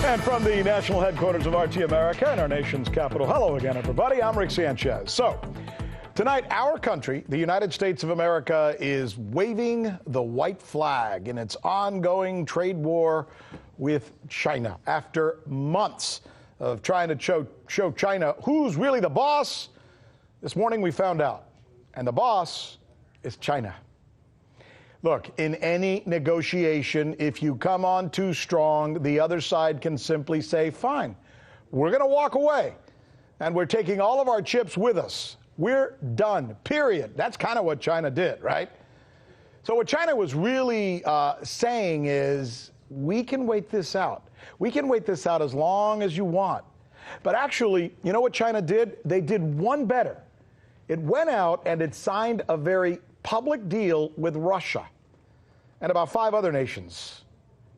And from the national headquarters of RT America in our nation's capital, hello again, everybody. I'm Rick Sanchez. So, tonight, our country, the United States of America, is waving the white flag in its ongoing trade war with China. After months of trying to show China who's really the boss, this morning we found out. And the boss is China. Look, in any negotiation, if you come on too strong, the other side can simply say, fine, we're going to walk away. And we're taking all of our chips with us. We're done, period. That's kind of what China did, right? So what China was really saying is, we can wait this out. We can wait this out as long as you want. But actually, you know what China did? They did one better. It went out and it signed a very public deal with Russia and about 5 other nations.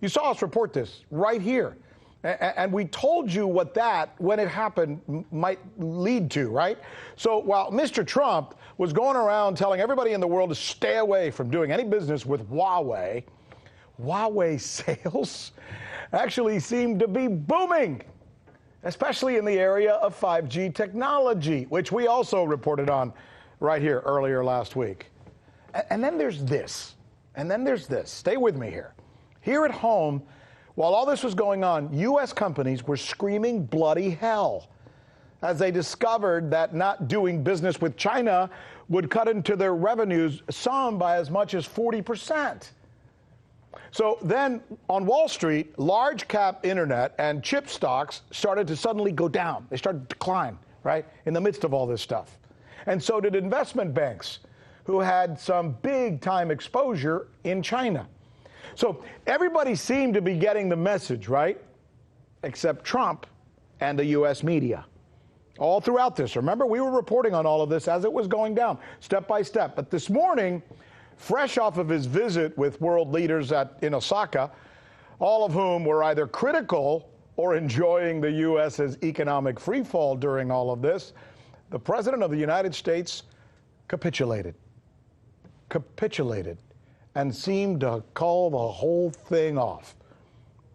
You saw us report this right here. And we told you what that, when it happened, might lead to, right? So while Mr. Trump was going around telling everybody in the world to stay away from doing any business with Huawei, Huawei sales actually seemed to be booming, especially in the area of 5G technology, which we also reported on right here earlier last week. And then there's this. And then there's this. Stay with me here. Here at home, while all this was going on, U.S. companies were screaming bloody hell as they discovered that not doing business with China would cut into their revenues, some by as much as 40%. So then on Wall Street, large cap internet and chip stocks started to suddenly go down. They started to decline, right, in the midst of all this stuff. And so did investment banks, who had some big time exposure in China. So everybody seemed to be getting the message, right? Except Trump and the U.S. media. All throughout this. Remember, we were reporting on all of this as it was going down, step by step. But this morning, fresh off of his visit with world leaders in Osaka, all of whom were either critical or enjoying the U.S.'s economic freefall during all of this, the President of the United States capitulated and seemed to call the whole thing off.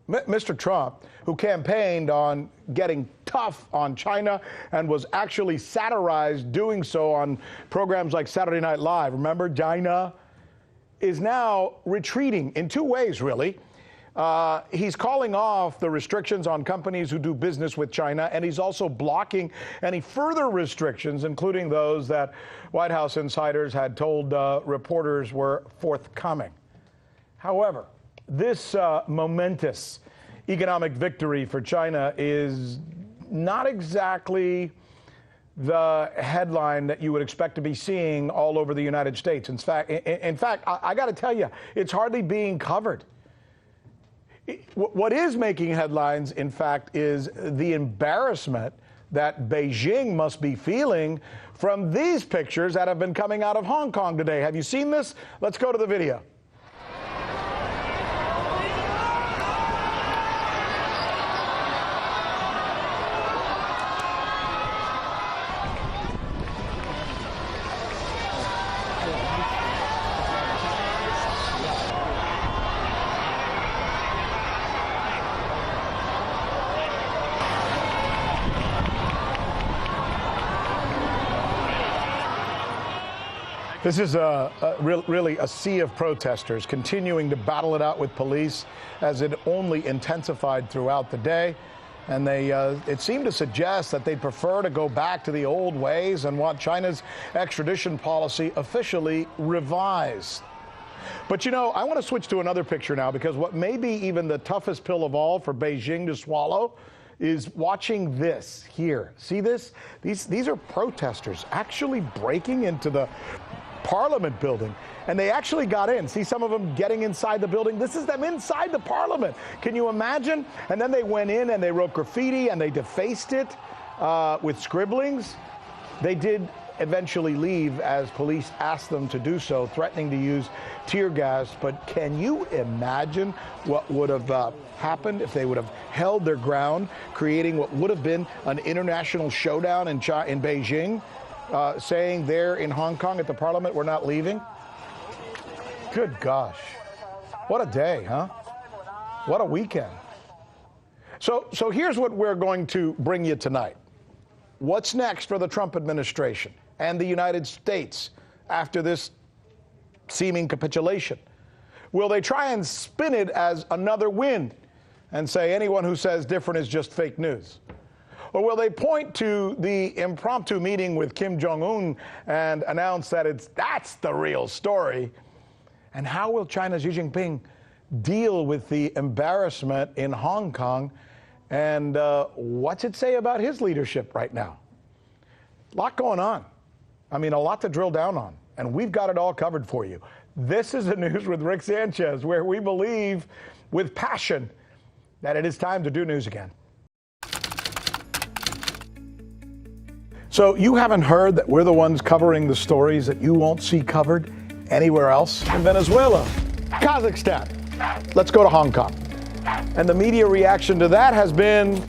Mr. Trump, who campaigned on getting tough on China and was actually satirized doing so on programs like Saturday Night Live, remember China, is now retreating in 2 ways, really. He's calling off the restrictions on companies who do business with China, and he's also blocking any further restrictions, including those that White House insiders had told reporters were forthcoming. However, this momentous economic victory for China is not exactly the headline that you would expect to be seeing all over the United States. In fact, I got to tell you, it's hardly being covered. What is making headlines, in fact, is the embarrassment that Beijing must be feeling from these pictures that have been coming out of Hong Kong today. Have you seen this? Let's go to the video. This is really a sea of protesters continuing to battle it out with police as it only intensified throughout the day. And it seemed to suggest that they'd prefer to go back to the old ways and want China's extradition policy officially revised. But, you know, I want to switch to another picture now, because what may be even the toughest pill of all for Beijing to swallow is watching this here. See this? These are protesters actually breaking into the Parliament building, and they actually got in. See some of them getting inside the building? This is them inside the Parliament. Can you imagine? And then they went in and they wrote graffiti and they defaced it with scribblings. They did eventually leave as police asked them to do so, threatening to use tear gas. But can you imagine what would have happened if they would have held their ground, creating what would have been an international showdown in Beijing? Saying there in Hong Kong at the Parliament, we're not leaving? Good gosh. What a day, huh? What a weekend. So here's what we're going to bring you tonight. What's next for the Trump administration and the United States after this seeming capitulation? Will they try and spin it as another win and say anyone who says different is just fake news? Or will they point to the impromptu meeting with Kim Jong-un and announce that that's the real story? And how will China's Xi Jinping deal with the embarrassment in Hong Kong? And what's it say about his leadership right now? A lot going on. I mean, a lot to drill down on. And we've got it all covered for you. This is the News with Rick Sanchez, where we believe with passion that it is time to do news again. So you haven't heard that we're the ones covering the stories that you won't see covered anywhere else? In Venezuela, Kazakhstan. Let's go to Hong Kong. And the media reaction to that has been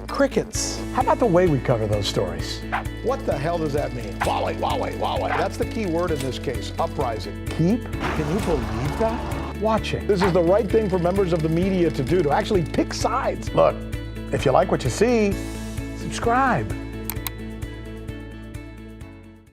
crickets. How about the way we cover those stories? What the hell does that mean? Huawei. That's the key word in this case, uprising. Keep? Can you believe that? Watching. This is the right thing for members of the media to do, to actually pick sides. Look, if you like what you see, subscribe.